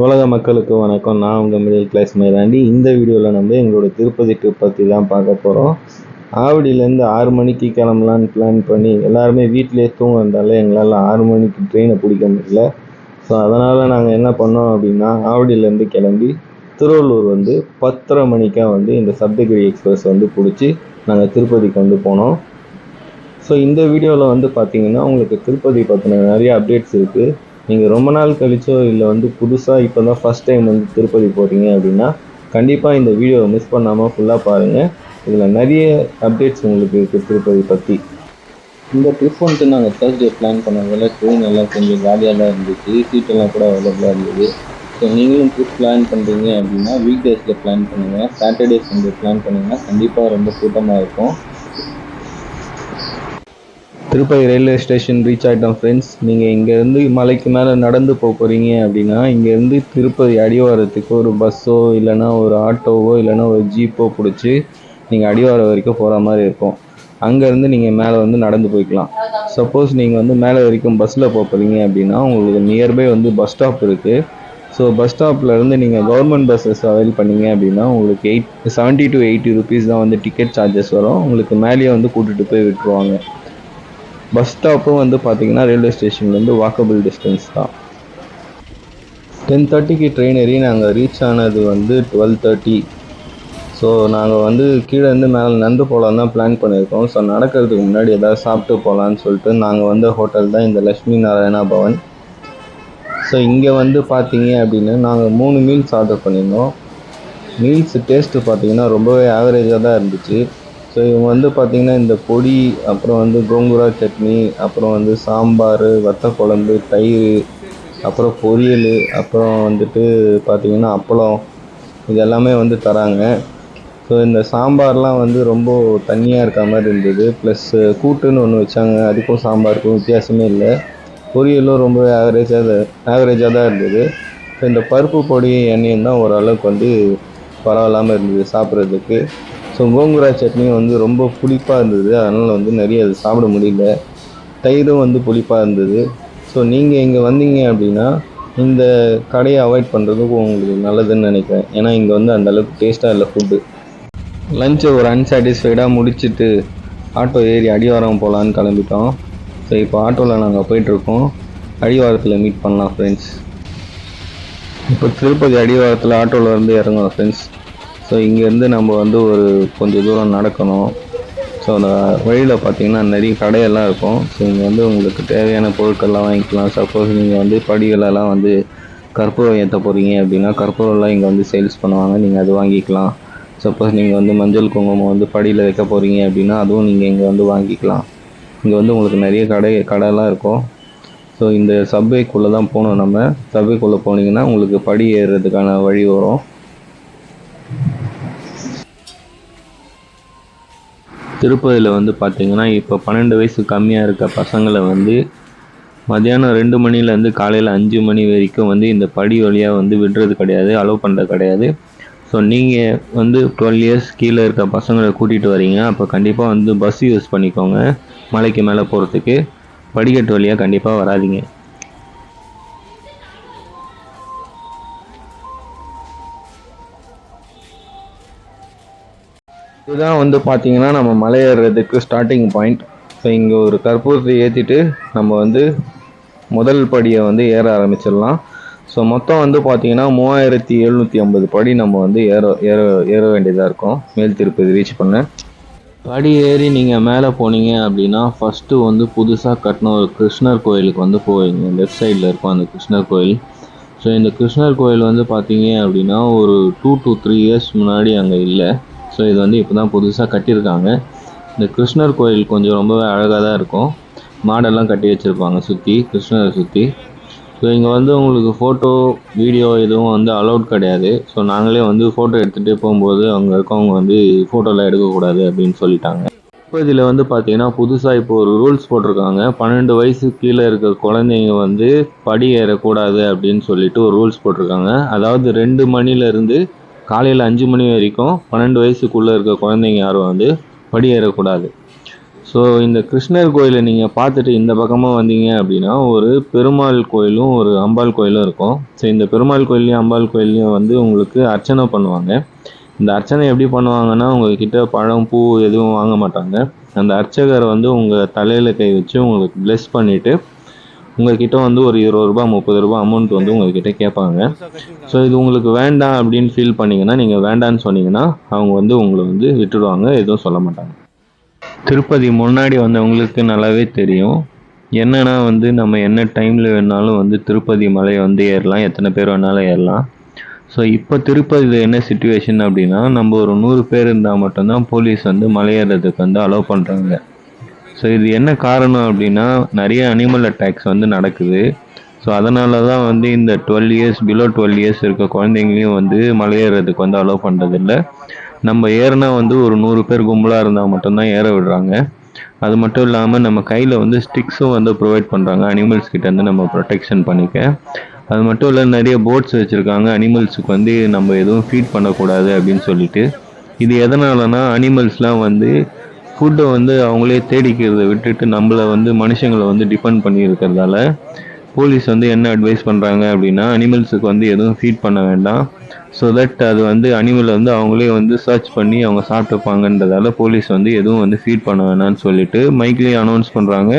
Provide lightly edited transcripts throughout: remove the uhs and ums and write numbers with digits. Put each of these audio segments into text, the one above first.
உலக மக்களுக்கு வணக்கம். நான் உங்கள் மிடில் கிளாஸ் மயிலாண்டி. இந்த வீடியோவில் நம்ம எங்களோட திருப்பதி ட்ரிப் பற்றி தான் பார்க்க போகிறோம். ஆவடியிலேருந்து 6 மணிக்கு கிளம்பலான்னு பிளான் பண்ணி எல்லாருமே வீட்டிலேயே தூங்குறதால எங்களால் 6 மணிக்கு ட்ரெயினை பிடிக்க முடியல. ஸோ அதனால் நாங்கள் என்ன பண்ணோம் அப்படின்னா, ஆவடியிலேருந்து கிளம்பி திருவள்ளூர் 10:30 மணிக்காக இந்த சப்தகிரி எக்ஸ்பிரஸ் பிடிச்சி நாங்கள் திருப்பதிக்கு போனோம். ஸோ இந்த வீடியோவில் பார்த்தீங்கன்னா உங்களுக்கு திருப்பதி பற்றின நிறைய அப்டேட்ஸ் இருக்குது. நீங்கள் ரொம்ப நாள் கழிச்சோ இல்லை புதுசாக இப்போ தான் ஃபஸ்ட் டைம் திருப்பதி போகிறீங்க அப்படின்னா கண்டிப்பாக இந்த வீடியோவை மிஸ் பண்ணாமல் ஃபுல்லாக பாருங்கள். இதில் நிறைய அப்டேட்ஸ் உங்களுக்கு இருக்குது திருப்பதி பற்றி. இந்த ட்ரிப் நாங்கள் தேர்ஸ்டே பிளான் பண்ணதால் ட்ரெயின் எல்லாம் கொஞ்சம் காலியாக தான் இருந்துச்சு, சீட்டெல்லாம் கூட அவைலபிளாக இருந்தது. ஸோ நீங்களும் ட்ரிப் பிளான் பண்ணுறீங்க அப்படின்னா வீக் டேஸில் பிளான் பண்ணுங்கள். சாட்டர்டே சண்டே பிளான் பண்ணிங்கன்னா கண்டிப்பாக ரொம்ப கூட்டமாக இருக்கும். திருப்பதி ரயில்வே ஸ்டேஷன் ரீச் ஆகிட்டோம் ஃப்ரெண்ட்ஸ். நீங்கள் இங்கேருந்து மலைக்கு மேலே நடந்து போகிறீங்க அப்படின்னா இங்கேருந்து திருப்பதி அடிவாரத்துக்கு ஒரு பஸ்ஸோ இல்லைனா ஒரு ஆட்டோவோ இல்லைனா ஒரு ஜீப்போ பிடிச்சி நீங்கள் அடிவாரம் வரைக்கும் போகிற மாதிரி இருக்கும். அங்கேருந்து நீங்கள் மேலே நடந்து போய்க்கலாம். சப்போஸ் நீங்கள் மேலே வரைக்கும் பஸ்ஸில் போகிறீங்க அப்படின்னா உங்களுக்கு நியர்பை பஸ் ஸ்டாப் இருக்குது. ஸோ பஸ் ஸ்டாப்லேருந்து நீங்கள் கவர்மெண்ட் பஸ்ஸஸ் அவைல் பண்ணிங்க அப்படின்னா உங்களுக்கு 70 to 80 ருபீஸ் தான் டிக்கெட் சார்ஜஸ் வரும். உங்களுக்கு மேலேயே கூட்டிகிட்டு போய் விட்டுருவாங்க. பஸ் ஸ்டாப்பும் பார்த்தீங்கன்னா ரயில்வே ஸ்டேஷன்லேருந்து வாக்கபிள் டிஸ்டன்ஸ் தான். 10:30க்கு ட்ரெயின் ஏறி நாங்கள் ரீச் ஆனது 12:30. ஸோ நாங்கள் கீழேருந்து மேலே நடந்து போகலான்னு தான் பிளான் பண்ணியிருக்கோம். ஸோ நடக்கிறதுக்கு முன்னாடி எதாவது சாப்பிட்டு போகலான்னு சொல்லிட்டு நாங்கள் ஹோட்டல் தான் இந்த லக்ஷ்மி நாராயணா பவன். ஸோ இங்கே பார்த்தீங்க அப்படின்னா நாங்கள் 3 மீல்ஸ் ஆர்டர் பண்ணியிருந்தோம். மீல்ஸ் டேஸ்ட்டு பார்த்தீங்கன்னா ரொம்பவே ஆவரேஜாக தான் இருந்துச்சு. ஸோ இவங்க பார்த்தீங்கன்னா இந்த பொடி, அப்புறம் கோங்குரா சட்னி, அப்புறம் சாம்பார், வத்த குழம்பு, தயிர், அப்புறம் பொரியல், அப்புறம் பார்த்தீங்கன்னா அப்பளம், இது எல்லாமே தராங்க. ஸோ இந்த சாம்பார்லாம் ரொம்ப தண்ணியாக இருக்க மாதிரி இருந்தது. ப்ளஸ் கூட்டுன்னு ஒன்று வச்சாங்க, அதுக்கும் சாம்பாருக்கும் வித்தியாசமே இல்லை. பொரியலும் ரொம்ப ஆவரேஜாக தான் இருந்தது. ஸோ இந்த பருப்பு பொடி எண்ணெயும் தான் ஓரளவுக்கு பரவாயில்லாமல் இருந்தது சாப்பிட்றதுக்கு. ஸோ கோங்குரா சட்னியும் ரொம்ப புளிப்பாக இருந்தது, அதனால் நிறைய அது சாப்பிட முடியல. தயிரும் புளிப்பாக இருந்தது. ஸோ நீங்கள் இங்கே வந்தீங்க அப்படின்னா இந்த கடையை அவாய்ட் பண்ணுறதுக்கு உங்களுக்கு நல்லதுன்னு நினைக்கிறேன். ஏன்னா இங்கே அந்தளவுக்கு டேஸ்ட்டாக இல்லை ஃபுட்டு. லஞ்சை ஒரு அன்சாட்டிஸ்ஃபைடாக முடிச்சுட்டு ஆட்டோ ஏறி அடிவாரம் போகலான்னு கிளம்பிட்டோம். ஸோ இப்போ ஆட்டோவில் நாங்கள் போயிட்டுருக்கோம். அடிவாரத்தில் மீட் பண்ணலாம் ஃப்ரெண்ட்ஸ். இப்போ திருப்பதி அடிவாரத்தில் ஆட்டோவில் இறங்குறோம் ஃப்ரெண்ட்ஸ். ஸோ இங்கேருந்து நம்ம ஒரு கொஞ்சம் தூரம் நடக்கணும். ஸோ அந்த வழியில் பார்த்திங்கன்னா நிறைய கடையெல்லாம் இருக்கும். ஸோ இங்கே உங்களுக்கு தேவையான பொருட்கள்லாம் வாங்கிக்கலாம். சப்போஸ் நீங்கள் படிகளெல்லாம் கற்பூரம் ஏற்ற போகிறீங்க அப்படின்னா கற்பூரம்லாம் இங்கே சேல்ஸ் பண்ணுவாங்க, நீங்கள் அது வாங்கிக்கலாம். சப்போஸ் நீங்கள் மஞ்சள் குங்குமம் படியில் வைக்க போகிறீங்க அப்படின்னா அதுவும் நீங்கள் இங்கே வாங்கிக்கலாம். இங்கே உங்களுக்கு நிறைய கடையெல்லாம் இருக்கும். ஸோ இந்த சப்வேக்குள்ளே தான் போகணும். நம்ம சப்வேக்குள்ளே போனீங்கன்னா உங்களுக்கு படி ஏறுறதுக்கான வழி வரும். திருப்பதியில் பார்த்தீங்கன்னா இப்போ 12 வயசு கம்மியாக இருக்க பசங்களை மதியானம் 2 மணிலேருந்து காலையில் 5 மணி வரைக்கும் இந்த படி வழியாக விடுறது கிடையாது, அலோவ் பண்ணுறது கிடையாது. ஸோ நீங்கள் 12 இயர்ஸ் கீழே இருக்க பசங்களை கூட்டிகிட்டு வரீங்க அப்போ கண்டிப்பாக பஸ் யூஸ் பண்ணிக்கோங்க. மலைக்கு மேலே போகிறதுக்கு படிக்கட்டு வழியாக கண்டிப்பாக வராதிங்க. இதுதான் பார்த்தீங்கன்னா நம்ம மலை ஏறுறதுக்கு ஸ்டார்டிங் பாயிண்ட். ஸோ இங்கே ஒரு கற்பூரத்தை ஏற்றிட்டு நம்ம முதல் படியை ஏற ஆரம்பிச்சிடலாம். ஸோ மொத்தம் பார்த்தீங்கன்னா 3750 படி நம்ம ஏற வேண்டியதாக இருக்கும் மேல் திருப்பதி ரீச் பண்ண. படி ஏறி நீங்கள் மேலே போனீங்க அப்படின்னா ஃபஸ்ட்டு புதுசாக கட்டின ஒரு கிருஷ்ணர் கோயிலுக்கு போவீங்க. லெஃப்ட் சைடில் இருக்கும் அந்த கிருஷ்ணர் கோயில். ஸோ இந்த கிருஷ்ணர் கோயில் பார்த்தீங்க அப்படின்னா ஒரு 2 to 3 இயர்ஸ் முன்னாடி அங்கே இல்லை. ஸோ இது இப்போ தான் புதுசாக கட்டியிருக்காங்க. இந்த கிருஷ்ணர் கோயில் கொஞ்சம் ரொம்பவே அழகாக தான் இருக்கும். மாடெல்லாம் கட்டி வச்சுருப்பாங்க சுற்றி, கிருஷ்ணரை சுற்றி. ஸோ இங்கே உங்களுக்கு ஃபோட்டோ வீடியோ எதுவும் அலௌட் கிடையாது. ஸோ நாங்களே ஃபோட்டோ எடுத்துகிட்டே போகும்போது அங்கே இருக்கவங்க ஃபோட்டோலாம் எடுக்கக்கூடாது அப்படின்னு சொல்லிட்டாங்க. இப்போ இதில் பார்த்தீங்கன்னா புதுசாக இப்போ ஒரு ரூல்ஸ் போட்டிருக்காங்க. 12 வயசு கீழே இருக்க குழந்தைங்க படி ஏறக்கூடாது அப்படின்னு சொல்லிட்டு ஒரு ரூல்ஸ் போட்டிருக்காங்க. அதாவது 2 மணிலேருந்து காலையில் 5 மணி வரைக்கும் 12 வயசுக்குள்ளே இருக்க குழந்தைங்க யாரும் படி ஏறக்கூடாது. ஸோ இந்த கிருஷ்ணர் கோயிலை நீங்கள் பார்த்துட்டு இந்த பக்கமாக வந்தீங்க அப்படின்னா ஒரு பெருமாள் கோயிலும் ஒரு அம்பாள் கோயிலும் இருக்கும். ஸோ இந்த பெருமாள் கோயில்லையும் அம்பாள் கோயில்லையும் வந்து உங்களுக்கு அர்ச்சனை பண்ணுவாங்க. இந்த அர்ச்சனை எப்படி பண்ணுவாங்கன்னா உங்ககிட்ட பழம் பூ எதுவும் வாங்க மாட்டாங்க. அந்த அர்ச்சகர் வந்து உங்கள் தலையில் கை வச்சு உங்களுக்கு பிளெஸ் பண்ணிவிட்டு உங்கள்கிட்ட வந்து ஒரு ரூ. 20 ரூ. 30 அமௌண்ட் வந்து உங்கள்கிட்ட கேட்பாங்க. ஸோ இது உங்களுக்கு வேண்டாம் அப்படின்னு ஃபீல் பண்ணிங்கன்னா நீங்கள் வேண்டான்னு சொன்னீங்கன்னா அவங்க வந்து உங்களை வந்து விட்டுடுவாங்க, எதுவும் சொல்ல மாட்டாங்க. திருப்பதி முன்னாடி வந்தவங்களுக்கு நல்லாவே தெரியும். என்னன்னா வந்து நம்ம என்ன டைமில் வேணாலும் வந்து திருப்பதி மலையை வந்து ஏறலாம், எத்தனை பேர் வேணாலும் ஏறலாம். ஸோ இப்போ திருப்பதியில் என்ன சிச்சுவேஷன் அப்படின்னா நம்ம ஒரு 100 பேர் இருந்தால் மட்டும்தான் போலீஸ் வந்து மலையேறதுக்கு வந்து அலோவ் பண்ணுறாங்க. ஸோ இது என்ன காரணம் அப்படின்னா நிறைய அனிமல் அட்டாக்ஸ் வந்து நடக்குது. ஸோ அதனால தான் வந்து இந்த 12 இயர்ஸ் பிலோ 12 இயர்ஸ் இருக்க குழந்தைங்களையும் வந்து மலையேறதுக்கு வந்து அலோவ் பண்ணுறதில்ல. நம்ம ஏறினா வந்து ஒரு 100 பேர் கும்பலாக இருந்தால் மட்டும்தான் ஏற விடுறாங்க. அது மட்டும் இல்லாமல் நம்ம கையில் வந்து ஸ்டிக்ஸும் வந்து ப்ரொவைட் பண்ணுறாங்க அனிமல்ஸ் கிட்டேருந்து நம்ம ப்ரொடெக்ஷன் பண்ணிக்க. அது மட்டும் இல்லை நிறைய போட்ஸ் வச்சுருக்காங்க அனிமல்ஸுக்கு வந்து நம்ம எதுவும் ஃபீட் பண்ணக்கூடாது அப்படின்னு சொல்லிட்டு. இது எதனாலனா அனிமல்ஸ்லாம் வந்து ஃபுட்டை வந்து அவங்களே தேடிக்கிறத விட்டுட்டு நம்மளை வந்து மனுஷங்களை வந்து டிபெண்ட் பண்ணி இருக்கிறதால போலீஸ் வந்து என்ன அட்வைஸ் பண்ணுறாங்க அப்படின்னா அனிமல்ஸுக்கு வந்து எதுவும் ஃபீட் பண்ண வேண்டாம். ஸோ தட் அது வந்து அனிமலை வந்து அவங்களே வந்து சர்ச் பண்ணி அவங்க சாப்பிட்டுப்பாங்கன்றதால போலீஸ் வந்து எதுவும் வந்து ஃபீட் பண்ண வேணாம்னு சொல்லிட்டு மைக்லேயே அனௌன்ஸ் பண்ணுறாங்க.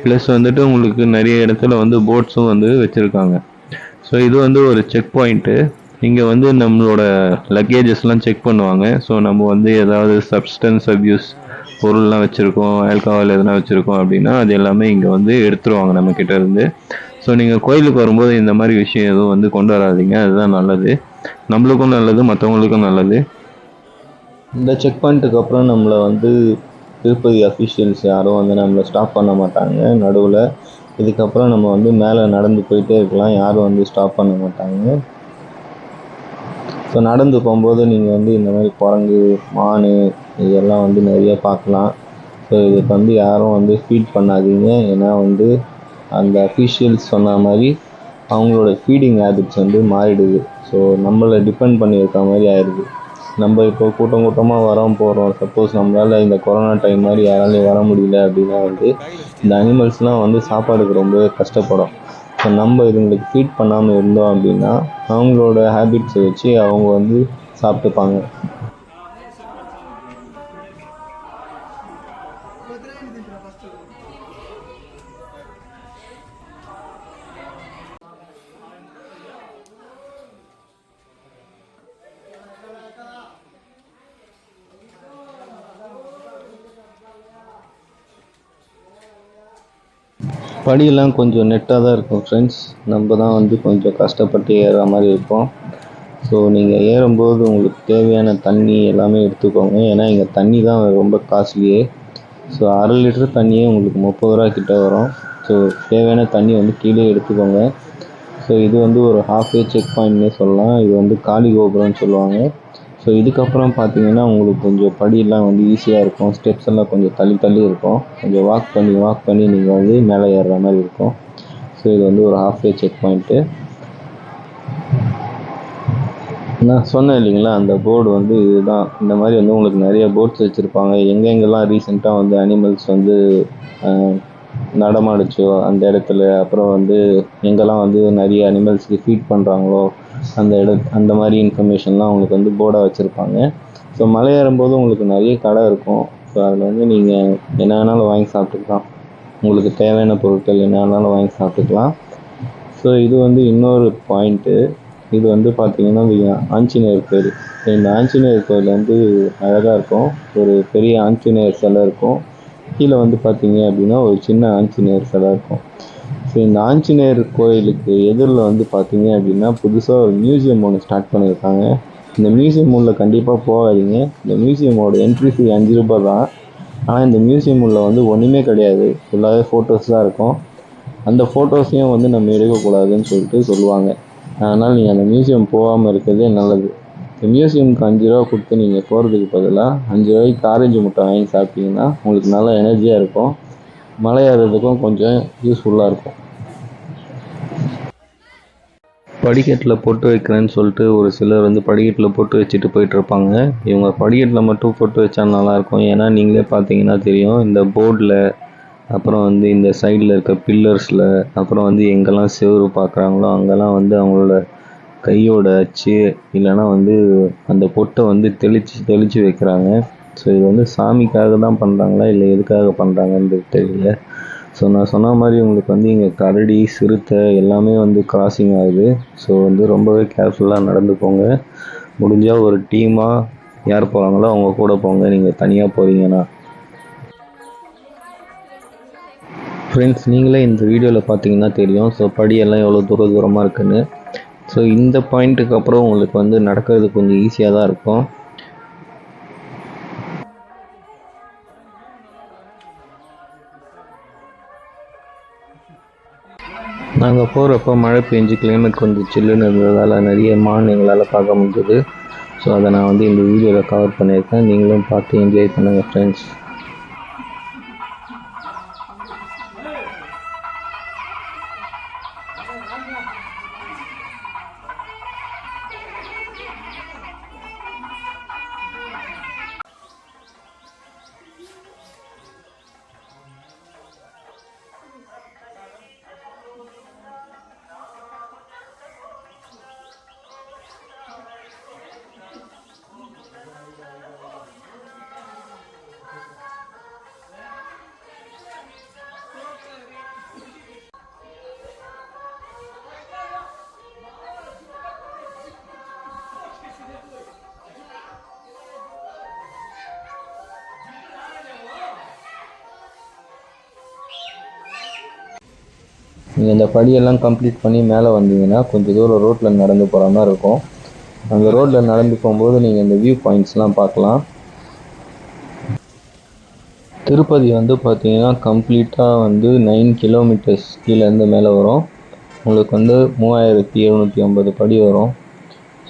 ப்ளஸ் வந்துட்டு உங்களுக்கு நிறைய இடத்துல வந்து போட்ஸும் வந்து வச்சுருக்காங்க. ஸோ இது வந்து ஒரு செக் பாயிண்ட்டு. இங்கே வந்து நம்மளோட லக்கேஜஸ்லாம் செக் பண்ணுவாங்க. ஸோ நம்ம வந்து ஏதாவது சப்ஸ்டன்ஸ் அப்யூஸ் பொருள்லாம் வச்சுருக்கோம், ஆல்கஹால் எதனா வச்சுருக்கோம் அப்படின்னா அது எல்லாமே இங்கே வந்து எடுத்துருவாங்க நம்மக்கிட்ட இருந்து. ஸோ நீங்கள் கோயிலுக்கு வரும்போது இந்த மாதிரி விஷயம் எதுவும் வந்து கொண்டு வராதிங்க, அதுதான் நல்லது. நம்மளுக்கும் நல்லது, மற்றவங்களுக்கும் நல்லது. இந்த செக் பாயிண்ட்டுக்கு அப்புறம் நம்மளை வந்து திருப்பதி அஃபிஷியல்ஸ் யாரும் வந்து நம்மளை ஸ்டாப் பண்ண மாட்டாங்க நடுவில். இதுக்கப்புறம் நம்ம வந்து மேலே நடந்து போயிட்டே இருக்கலாம், யாரும் வந்து ஸ்டாப் பண்ண மாட்டாங்க. ஸோ நடந்து போகும்போது நீங்கள் வந்து இந்த மாதிரி குரங்கு, மான் இதெல்லாம் வந்து நிறைய பார்க்கலாம். ஸோ இதுக்கு வந்து யாரும் வந்து ஃபீட் பண்ணாதீங்க. ஏன்னா வந்து அந்த அஃபிஷியல்ஸ் சொன்ன மாதிரி அவங்களோட ஃபீடிங் ஹேபிட்ஸ் வந்து மாறிடுது. ஸோ நம்மளை டிபெண்ட் பண்ணியிருக்க மாதிரி ஆயிடுது. நம்ம இப்போ கூட்டம் கூட்டமாக வரோம் போகிறோம், சப்போஸ் நம்மளால் இந்த கொரோனா டைம் மாதிரி யாராலையும் வர முடியல அப்படின்னா வந்து இந்த அனிமல்ஸ்லாம் வந்து சாப்பாடுக்கு ரொம்ப கஷ்டப்படும். ஸோ நம்ம இதுங்களுக்கு ஃபீட் பண்ணாமல் இருந்தோம் அப்படின்னா அவங்களோட ஹேபிட்ஸை வச்சு அவங்க வந்து சாப்பிட்டுப்பாங்க. படியெல்லாம் கொஞ்சம் நெட்டாக தான் இருக்கும் ஃப்ரெண்ட்ஸ். நம்ம தான் வந்து கொஞ்சம் கஷ்டப்பட்டு ஏறுற மாதிரி இருக்கும். ஸோ நீங்கள் ஏறும்போது உங்களுக்கு தேவையான தண்ணி எல்லாமே எடுத்துக்கோங்க. ஏன்னா இங்கே தண்ணி தான் ரொம்ப காஸ்ட்லியே. ஸோ 1/2 லிட்டர் தண்ணியே உங்களுக்கு 30 ரூபா கிட்ட வரும். ஸோ தேவையான தண்ணி வந்து கீழே எடுத்துக்கோங்க. ஸோ இது வந்து ஒரு ஹாஃப்வே செக் பாயிண்ட்னே சொல்லலாம். இது வந்து காளி கோபுரம்னு சொல்லுவாங்க. ஸோ இதுக்கப்புறம் பார்த்தீங்கன்னா உங்களுக்கு கொஞ்சம் படியெல்லாம் வந்து ஈஸியாக இருக்கும். ஸ்டெப்ஸ் எல்லாம் கொஞ்சம் தள்ளி தள்ளி இருக்கும். கொஞ்சம் வாக் பண்ணி நீங்கள் வந்து மேலே ஏறுற மாதிரி இருக்கும். ஸோ இது வந்து ஒரு ஹாஃப்வே செக் பாயிண்ட்டு. நான் சொன்னேன் இல்லைங்களா, அந்த போர்டு வந்து இதுதான். இந்த மாதிரி வந்து உங்களுக்கு நிறைய போர்ட்ஸ் வச்சுருப்பாங்க. எங்கெங்கெல்லாம் ரீசெண்டாக வந்து அனிமல்ஸ் வந்து நடமாடுச்சோ அந்த இடத்துல, அப்புறம் வந்து எங்கெல்லாம் வந்து நிறைய அனிமல்ஸ்க்கு ஃபீட் பண்ணுறாங்களோ அந்த மாதிரி இன்ஃபர்மேஷன்லாம் உங்களுக்கு வந்து போர்டாக வச்சுருப்பாங்க. ஸோ மலை ஏறும்போது உங்களுக்கு நிறைய கடை இருக்கும். ஸோ அதில் வந்து நீங்கள் என்ன வேணாலும் வாங்கி சாப்பிட்டுக்கலாம். உங்களுக்கு தேவையான பொருட்கள் என்ன வேணாலும் வாங்கி சாப்பிட்டுக்கலாம். ஸோ இது வந்து இன்னொரு பாயிண்ட்டு. இது வந்து பார்த்திங்கன்னா ஆஞ்சநேயர் கோயில். இந்த ஆஞ்சநேயர் கோயில் வந்து அழகாக இருக்கும். ஒரு பெரிய ஆஞ்சநேயர் சிலை இருக்கும். கீழே வந்து பார்த்திங்க அப்படின்னா ஒரு சின்ன ஆஞ்சநேயர் சிலை இருக்கும். ஸோ இந்த ஆஞ்சநேயர் கோயிலுக்கு எதிரில் வந்து பார்த்திங்க அப்படின்னா புதுசாக ஒரு மியூசியம் ஒன்று ஸ்டார்ட் பண்ணியிருக்காங்க. இந்த மியூசியம் உள்ள கண்டிப்பாக போகாதீங்க. இந்த மியூசியமோட என்ட்ரி ஃபீ 5 ரூபாய் தான். ஆனால் இந்த மியூசியம் உள்ள வந்து ஒன்றுமே கிடையாது, ஃபுல்லாகவே ஃபோட்டோஸ் தான் இருக்கும். அந்த ஃபோட்டோஸையும் வந்து நம்ம எடுக்கக்கூடாதுன்னு சொல்லிட்டு சொல்லுவாங்க. அதனால் நீங்கள் அந்த மியூசியம் போகாமல் இருக்கிறதே நல்லது. இந்த மியூசியமுக்கு 5 ரூபா கொடுத்து நீங்கள் போகிறதுக்கு பதிலாக 5 ரூபாய்க்கு ஆரஞ்சு முட்டை வாங்கி சாப்பிட்டீங்கன்னா உங்களுக்கு நல்லா எனர்ஜியாக இருக்கும். மலை ஏறுறதுக்கும் கொஞ்சம் யூஸ்ஃபுல்லாக இருக்கும். படிக்கட்டில் பொட்டு வைக்கிறேன்னு சொல்லிட்டு ஒரு சிலர் வந்து படிக்கட்டில் பொட்டு வச்சுட்டு போயிட்டுருப்பாங்க. இவங்க படிக்கட்டில் மட்டும் பொட்டு வச்சா நல்லாயிருக்கும். ஏன்னா நீங்களே பார்த்தீங்கன்னா தெரியும், இந்த போர்டில் அப்புறம் வந்து இந்த சைடில் இருக்க பில்லர்ஸில் அப்புறம் வந்து எங்கெல்லாம் செவுரு பார்க்குறாங்களோ அங்கெல்லாம் வந்து அவங்களோட கையோட அச்சு இல்லைன்னா வந்து அந்த பொட்டை வந்து தெளித்து வைக்கிறாங்க. ஸோ இது வந்து சாமிக்காக தான் பண்ணுறாங்களா இல்லை எதுக்காக பண்ணுறாங்கன்றது தெரியல. ஸோ நான் சொன்ன மாதிரி உங்களுக்கு வந்து இங்கே கரடி சிறுத்தை எல்லாமே வந்து கிராசிங் ஆகுது. ஸோ வந்து ரொம்பவே கேர்ஃபுல்லாக நடந்துக்கோங்க. முடிஞ்சால் ஒரு டீமாக யார் போகிறாங்களோ அவங்க கூட போங்க, நீங்கள் தனியாக போகிறீங்கன்னா. ஃப்ரெண்ட்ஸ், நீங்களே இந்த வீடியோவில் பார்த்தீங்கன்னா தெரியும் ஸோ படியெல்லாம் எவ்வளோ தூரமாக இருக்குன்னு. ஸோ இந்த பாயிண்ட்டுக்கு அப்புறம் உங்களுக்கு வந்து நடக்கிறது கொஞ்சம் ஈஸியாக தான் இருக்கும். நாங்கள் போகிறப்போ மழை பெஞ்சு கிளைமேட் கொஞ்சம் சில்லுன்னு இருந்ததால் நிறைய மான் எங்களால் பார்க்க முடிஞ்சது. ஸோ அதை நான் வந்து இந்த வீடியோவில் கவர் பண்ணியிருக்கேன். நீங்களும் பார்த்து என்ஜாய் பண்ணுங்கள் ஃப்ரெண்ட்ஸ். நீங்கள் இந்த படியெல்லாம் கம்ப்ளீட் பண்ணி மேலே வந்தீங்கன்னா கொஞ்சம் தூரம் ரோட்டில் நடந்து போகிற மாதிரி இருக்கும். அந்த ரோட்டில் நடந்து போகும்போது நீங்கள் இந்த வியூ பாயிண்ட்ஸ்லாம் பார்க்கலாம். திருப்பதி வந்து பார்த்தீங்கன்னா கம்ப்ளீட்டாக வந்து 9 கிலோமீட்டர்ஸ் கீழேருந்து மேலே வரும். உங்களுக்கு வந்து 3750 படி வரும்.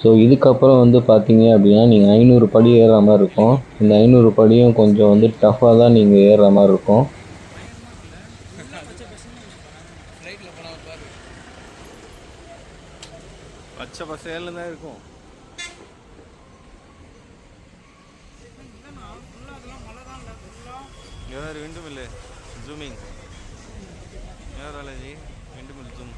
ஸோ இதுக்கப்புறம் வந்து பார்த்தீங்க அப்படின்னா நீங்கள் 500 படி ஏறுற மாதிரி இருக்கும். இந்த 500 படியும் கொஞ்சம் வந்து டஃப்பாக தான் நீங்கள் ஏறுற மாதிரி இருக்கும். பச்சை பசேல்னு தான் இருக்கும். யார் வேண்டுமில்லை ஜூமிங் யார் அலஜி வேண்டுமில்லை ஜூம்.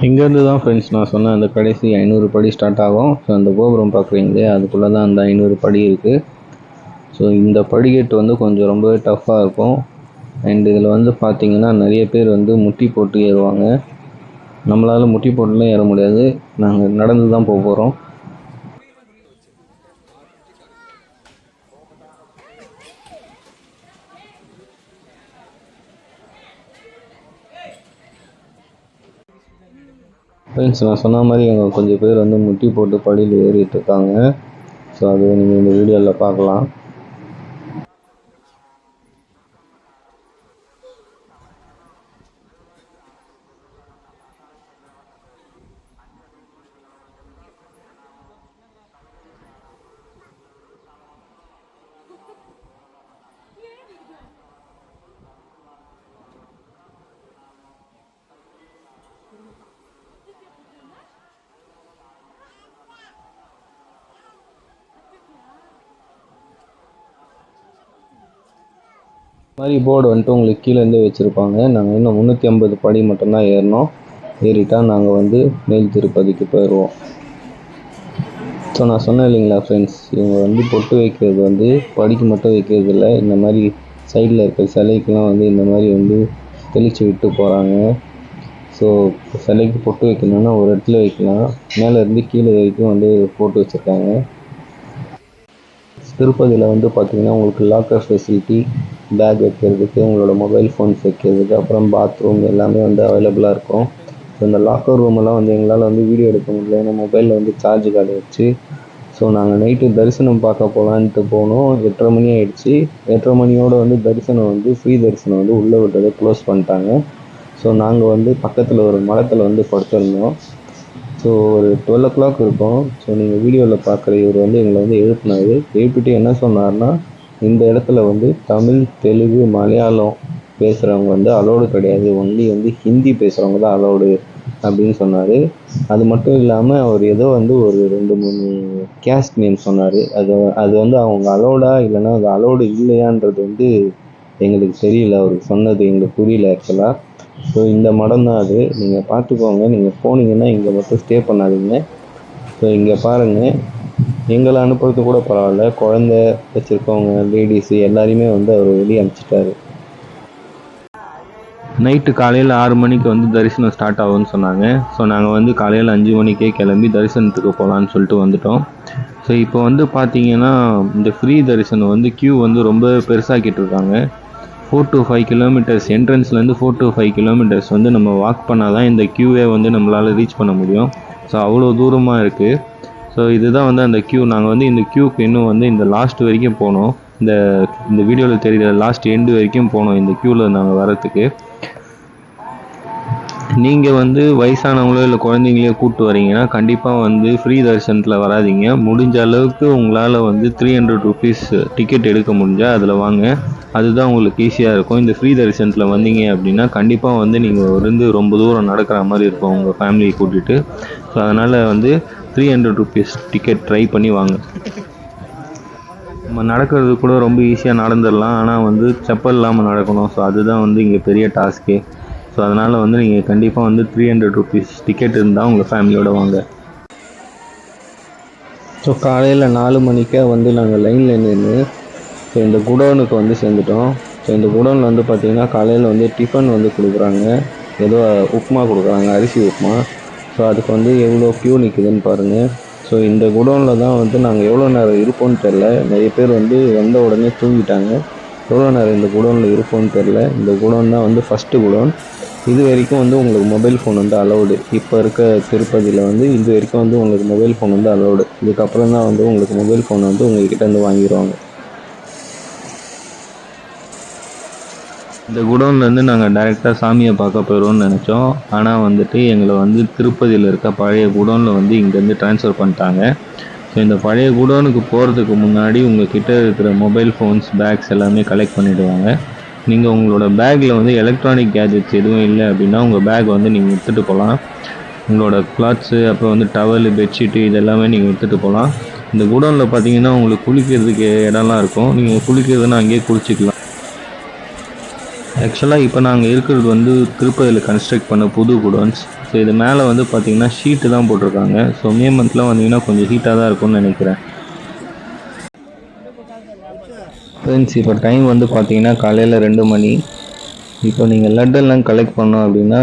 இங்கேருந்து தான் ஃப்ரெண்ட்ஸ் நான் சொன்ன அந்த கடைசி 500 படி ஸ்டார்ட் ஆகும். ஸோ அந்த கோபுரம் பார்க்குறீங்களே அதுக்குள்ளே தான் அந்த 500 படி இருக்குது. ஸோ இந்த படிக்கட்டு வந்து கொஞ்சம் ரொம்பவே டஃப்பாக இருக்கும். அண்ட் இதில் வந்து பார்த்திங்கன்னா நிறைய பேர் வந்து முட்டி போட்டு ஏறுவாங்க. நம்மளால் முட்டி போட்டுலாம் ஏற முடியாது, நாங்கள் நடந்து தான் போக போகிறோம். ஃப்ரெண்ட்ஸ், நான் சொன்ன மாதிரி அங்கே கொஞ்சம் பேர் வந்து முட்டி போட்டு படியில் ஏறிட்டு இருக்காங்க. ஸோ அது நீங்கள் இந்த வீடியோவில் பார்க்கலாம். மாதிரி போர்டு வந்துட்டு உங்களுக்கு கீழேருந்தே வச்சுருப்பாங்க. நாங்கள் இன்னும் 350 படி மட்டும்தான் ஏறினோம். ஏறிட்டால் நாங்கள் வந்து மேல் திருப்பதிக்கு போயிடுவோம். ஸோ நான் சொன்னேன் இல்லைங்களா ஃப்ரெண்ட்ஸ், இவங்க வந்து பொட்டு வைக்கிறது வந்து படிக்கு மட்டும் வைக்கிறது இல்லை, இந்த மாதிரி சைடில் இருக்க சிலைக்கெலாம் வந்து இந்த மாதிரி வந்து தெளித்து விட்டு போகிறாங்க. ஸோ சிலைக்கு பொட்டு வைக்கணும்னா ஒரு இடத்துல வைக்கலாம், மேலே இருந்து கீழே வரைக்கும் வந்து போட்டு வச்சுருக்காங்க. திருப்பதியில் வந்து பார்த்திங்கன்னா உங்களுக்கு லாக்கர் ஃபெசிலிட்டி, பேக் வைக்கிறதுக்கு, உங்களோட மொபைல் ஃபோன்ஸ் வைக்கிறதுக்கு, அப்புறம் பாத்ரூம் எல்லாமே வந்து அவைலபிளாக இருக்கும். ஸோ இந்த லாக்கர் ரூமெல்லாம் வந்து எங்களால் வந்து வீடியோ எடுக்க முடியல, ஏன்னா மொபைலில் வந்து சார்ஜ் கார்டு வச்சு. ஸோ நாங்கள் நைட்டு தரிசனம் பார்க்க போகலான்ட்டு போனோம். 8:30 மணி ஆகிடுச்சி. 8:30 மணியோடு வந்து தரிசனம் வந்து ஃப்ரீ தரிசனம் வந்து உள்ளே விட்டதை க்ளோஸ் பண்ணிட்டாங்க. ஸோ நாங்கள் வந்து பக்கத்தில் ஒரு மரத்தில் வந்து படுத்திருந்தோம். ஸோ ஒரு 12 o'clock இருக்கும். ஸோ நீங்கள் வீடியோவில் பார்க்குற இவர் வந்து எங்களை வந்து எழுப்பிட்டு என்ன சொன்னார்னா, இந்த இடத்துல வந்து தமிழ், தெலுங்கு, மலையாளம் பேசுகிறவங்க வந்து அலோடு கிடையாது, ஒன்லி வந்து ஹிந்தி பேசுகிறவங்க தான் அலோடு அப்படின்னு சொன்னார். அது மட்டும் இல்லாமல் அவர் ஏதோ வந்து ஒரு 2-3 கேஸ்ட் நேம் சொன்னார். அது வந்து அவங்க அலோடா இல்லைன்னா அது அலோடு இல்லையான்றது வந்து எங்களுக்கு தெரியல. அவருக்கு சொன்னது எங்களுக்கு புரியல ஆக்சுவலாக. ஸோ இந்த மடம் தான் அது, நீங்கள் பார்த்துக்கோங்க. நீங்கள் போனீங்கன்னா இங்கே மட்டும் ஸ்டே பண்ணாதீங்க. ஸோ இங்கே பாருங்கள், எங்களை அனுப்புறது கூட பரவாயில்ல, குழந்த வச்சுருக்கவங்க லேடிஸு எல்லாரையுமே வந்து அவர் வெளியே அனுப்பிச்சிட்டாரு. நைட்டு காலையில் 6 மணிக்கு வந்து தரிசனம் ஸ்டார்ட் ஆகும்னு சொன்னாங்க. ஸோ நாங்கள் வந்து காலையில் 5 மணிக்கே கிளம்பி தரிசனத்துக்கு போகலான்னு சொல்லிட்டு வந்துட்டோம். ஸோ இப்போ வந்து பார்த்தீங்கன்னா இந்த ஃப்ரீ தரிசனம் வந்து க்யூ வந்து ரொம்ப பெருசாக்கிட்டு இருக்காங்க. 4 to 5 கிலோமீட்டர்ஸ், என்ட்ரன்ஸ்லேருந்து 4 to 5 கிலோமீட்டர்ஸ் வந்து நம்ம வாக் பண்ணால் தான் இந்த க்யூவே வந்து நம்மளால் ரீச் பண்ண முடியும். ஸோ அவ்வளோ தூரமாக இருக்குது. ஸோ இதுதான் வந்து அந்த க்யூ. நாங்கள் வந்து இந்த க்யூக்கு இன்னும் வந்து இந்த லாஸ்ட் வரைக்கும் போனோம். இந்த வீடியோவில் தெரிகிற லாஸ்ட் எண்டு வரைக்கும் போனோம் இந்த க்யூவில் நாங்கள் வரத்துக்கு. நீங்கள் வந்து வயசானவங்களோ இல்லை குழந்தைங்களையோ கூப்பிட்டு வரீங்கன்னா கண்டிப்பாக வந்து ஃப்ரீ தரிசனத்தில் வராதிங்க. முடிஞ்ச அளவுக்கு உங்களால் வந்து 300 rupees டிக்கெட் எடுக்க முடிஞ்சால் அதில் வாங்க, அதுதான் உங்களுக்கு ஈஸியாக இருக்கும். இந்த ஃப்ரீ தரிசனத்தில் வந்தீங்க அப்படின்னா கண்டிப்பாக வந்து நீங்கள் இருந்து ரொம்ப தூரம் நடக்கிற மாதிரி இருக்கும் உங்கள் ஃபேமிலியை கூட்டிகிட்டு. ஸோ அதனால் வந்து 300 rupees டிக்கெட் ட்ரை பண்ணி வாங்க. நம்ம நடக்கிறது கூட ரொம்ப ஈஸியாக நடந்துடலாம், ஆனால் வந்து செப்பல் இல்லாமல் நடக்கணும். ஸோ அதுதான் வந்து இங்கே பெரிய டாஸ்க்கே. ஸோ அதனால் வந்து நீங்கள் கண்டிப்பாக வந்து 300 rupees டிக்கெட் இருந்தால் உங்கள் ஃபேமிலியோடு வாங்க. ஸோ காலையில் 4 மணிக்கே வந்து நாங்கள் லைனில் நின்று ஸோ இந்த குடோனுக்கு வந்து சேர்ந்துட்டோம். ஸோ இந்த குடோனில் வந்து பார்த்திங்கன்னா காலையில் வந்து டிஃபன் வந்து கொடுக்குறாங்க, ஏதோ உப்புமா கொடுக்குறாங்க, அரிசி உப்புமா. ஸோ அதுக்கு வந்து எவ்வளோ க்யூ நிற்குதுன்னு பாருங்கள். ஸோ இந்த குடோனில் தான் வந்து நாங்கள் எவ்வளோ நேரம் இருப்போம்னு தெரில. நிறைய பேர் வந்து வந்த உடனே தூங்கிட்டாங்க. எவ்வளோ நேரம் இந்த குடோனில் இருப்போம்னு தெரில. இந்த குடோன் தான் வந்து ஃபஸ்ட்டு குடோன். இது வரைக்கும் வந்து உங்களுக்கு மொபைல் ஃபோன் வந்து அலௌடு. இப்போ இருக்க திருப்பதியில் வந்து இது வரைக்கும் வந்து உங்களுக்கு மொபைல் ஃபோன் வந்து அலௌடு. இதுக்கப்புறம் தான் வந்து உங்களுக்கு மொபைல் ஃபோன் வந்து உங்கள்கிட்ட வந்து வாங்கிடுவாங்க. இந்த குடோன்லேருந்து நாங்கள் டைரெக்டாக சாமியை பார்க்க போயிடுவோம்னு நினச்சோம். ஆனால் வந்துட்டு எங்களை வந்து திருப்பதியில் இருக்க பழைய குடோனில் வந்து இங்கேருந்து ட்ரான்ஸ்ஃபர் பண்ணிட்டாங்க. ஸோ இந்த பழைய குடோனுக்கு போகிறதுக்கு முன்னாடி உங்கள் கிட்டே இருக்கிற மொபைல் ஃபோன்ஸ், பேக்ஸ் எல்லாமே கலெக்ட் பண்ணிவிடுவாங்க. நீங்கள் உங்களோட பேக்கில் வந்து எலக்ட்ரானிக் கேஜெட்ஸ் எதுவும் இல்லை அப்படின்னா உங்கள் பேக் வந்து நீங்கள் எடுத்துகிட்டு போகலாம். உங்களோட கிளாத்ஸு, அப்புறம் வந்து டவலு, பெட்ஷீட்டு இதெல்லாமே நீங்கள் எடுத்துகிட்டு போகலாம். இந்த குடோனில் பார்த்தீங்கன்னா உங்களுக்கு குளிக்கிறதுக்கு இடம்லாம் இருக்கும். நீங்கள் குளிக்கிறதுனா அங்கேயே குளிச்சிக்கலாம். ஆக்சுவலாக இப்போ நாங்கள் இருக்கிறது வந்து திருப்பதியில் கன்ஸ்ட்ரக்ட் பண்ண புது குடோன்ஸ். ஸோ இது மேலே வந்து பார்த்திங்கன்னா ஷீட்டு தான் போட்டிருக்காங்க. ஸோ மே மந்த்லாம் வந்தீங்கன்னா கொஞ்சம் ஹீட்டாக தான் இருக்கும்னு நினைக்கிறேன். ஃப்ரெண்ட்ஸ், இப்போ டைம் வந்து பார்த்தீங்கன்னா காலையில் 2 மணி. இப்போ நீங்கள் லட்டெல்லாம் கலெக்ட் பண்ணோம் அப்படின்னா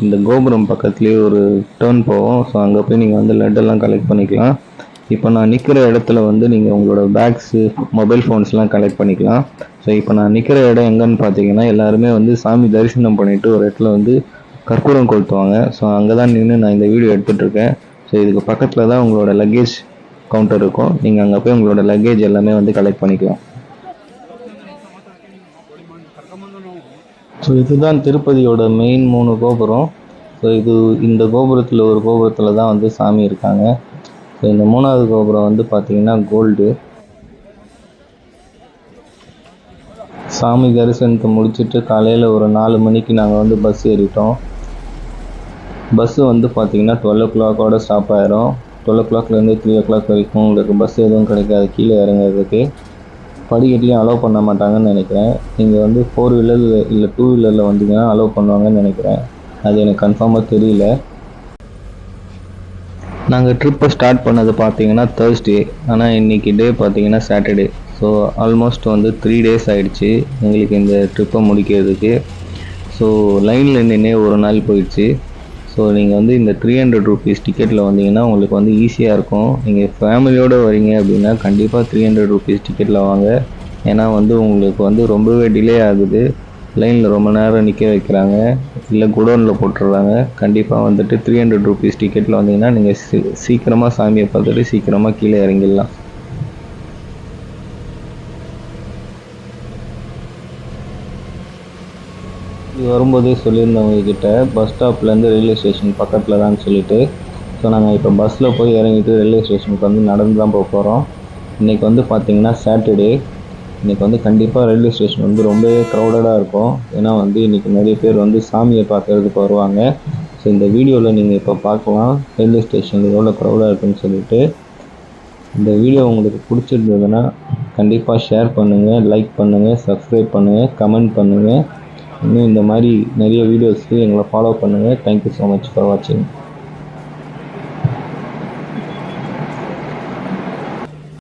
இந்த கோபுரம் பக்கத்துலேயே ஒரு டர்ன் போவோம். ஸோ அங்கே போய் நீங்கள் வந்து லட்டெல்லாம் கலெக்ட் பண்ணிக்கலாம். இப்போ நான் நிற்கிற இடத்துல வந்து நீங்கள் உங்களோட பேக்ஸு, மொபைல் ஃபோன்ஸ்லாம் கலெக்ட் பண்ணிக்கலாம். ஸோ இப்போ நான் நிற்கிற இடம் எங்கன்னு பார்த்தீங்கன்னா எல்லாருமே வந்து சாமி தரிசனம் பண்ணிவிட்டு ஒரு இடத்துல வந்து கற்பூரம் கொளுத்துவாங்க. ஸோ அங்கே தான் நின்று நான் இந்த வீடியோ எடுத்துகிட்ருக்கேன். ஸோ இதுக்கு பக்கத்தில் தான் உங்களோட லக்கேஜ் கவுண்டர் இருக்கும். நீங்கள் அங்கே போய் உங்களோட லக்கேஜ் எல்லாமே வந்து கலெக்ட் பண்ணிக்கலாம். ஸோ இதுதான் திருப்பதியோட மெயின் 3 கோபுரம். ஸோ இந்த கோபுரத்தில் ஒரு கோபுரத்தில் தான் வந்து சாமி இருக்காங்க. ஸோ இந்த 3வது கோபுரம் வந்து பார்த்திங்கன்னா கோல்டு. சாமி தரிசனத்தை முடிச்சுட்டு காலையில் ஒரு 4 மணிக்கு நாங்கள் வந்து பஸ் ஏறிட்டோம். பஸ்ஸு வந்து பார்த்திங்கன்னா 12 o'clock ஸ்டாப் ஆகிரும். 12 o'clockலேருந்து 3 o'clock வரைக்கும் உங்களுக்கு பஸ் எதுவும் கிடைக்காது கீழே இறங்குறதுக்கு. படிக்கட்டிலையும் அலோவ் பண்ண மாட்டாங்கன்னு நினைக்கிறேன். நீங்கள் வந்து 4 வீலர் இல்லை 2 வீலரில் வந்தீங்கன்னா அலோவ் பண்ணுவாங்கன்னு நினைக்கிறேன். அது எனக்கு கன்ஃபார்மாக தெரியல. நாங்கள் ட்ரிப்பை ஸ்டார்ட் பண்ணது பார்த்தீங்கன்னா Thursday, ஆனால் இன்றைக்கி டே பார்த்தீங்கன்னா Saturday. ஸோ ஆல்மோஸ்ட் வந்து 3 days ஆகிடுச்சு எங்களுக்கு இந்த ட்ரிப்பை முடிக்கிறதுக்கு. ஸோ ஸோ லைனில் நின்னே ஒரு நாள் போயிடுச்சு. ஸோ நீங்கள் வந்து இந்த 300 ருபீஸ் டிக்கெட்டில் வந்தீங்கன்னா உங்களுக்கு வந்து ஈஸியாக இருக்கும். நீங்கள் ஃபேமிலியோடு வரீங்க அப்படின்னா கண்டிப்பாக 300 ருபீஸ் டிக்கெட்டில் வாங்க. ஏன்னா வந்து உங்களுக்கு வந்து ரொம்பவே டிலே ஆகுது. லைனில் ரொம்ப நேரம் நிற்க வைக்கிறாங்க, இல்லை குடோனில் போட்டுடுறாங்க. கண்டிப்பாக வந்துட்டு 300 ருபீஸ் டிக்கெட்டில் வந்தீங்கன்னா நீங்கள் சீக்கிரமாக சாமியை பார்த்துட்டு சீக்கிரமாக கீழே இறங்கிடலாம். இது வரும்போதே சொல்லியிருந்தவங்க கிட்ட பஸ் ஸ்டாப்லேருந்து ரயில்வே ஸ்டேஷன் பக்கத்தில் தான் சொல்லிவிட்டு. ஸோ நாங்கள் இப்போ பஸ்ஸில் போய் இறங்கிட்டு ரயில்வே ஸ்டேஷனுக்கு வந்து நடந்து தான் போக போகிறோம். இன்றைக்கி வந்து பார்த்திங்கன்னா சாட்டர்டே. இன்றைக்கி வந்து கண்டிப்பாக ரயில்வே ஸ்டேஷன் வந்து ரொம்பவே க்ரௌடடாக இருக்கும். ஏன்னா வந்து இன்றைக்கி நிறைய பேர் வந்து சாமியை பார்க்குறதுக்கு வருவாங்க. ஸோ இந்த வீடியோவில் நீங்கள் இப்போ பார்க்கலாம் ரயில்வே ஸ்டேஷனில் எவ்வளோ க்ரௌடாக இருக்குன்னு சொல்லிட்டு. இந்த வீடியோ உங்களுக்கு பிடிச்சிருந்ததுன்னா கண்டிப்பாக ஷேர் பண்ணுங்கள், லைக் பண்ணுங்கள், சப்ஸ்கிரைப் பண்ணுங்கள், கமெண்ட் பண்ணுங்கள். இன்னும் இந்த மாதிரி நிறைய வீடியோஸ்க்கு எங்களை ஃபாலோ பண்ணுங்கள். தேங்க்யூ ஸோ மச் ஃபார் வாட்சிங்.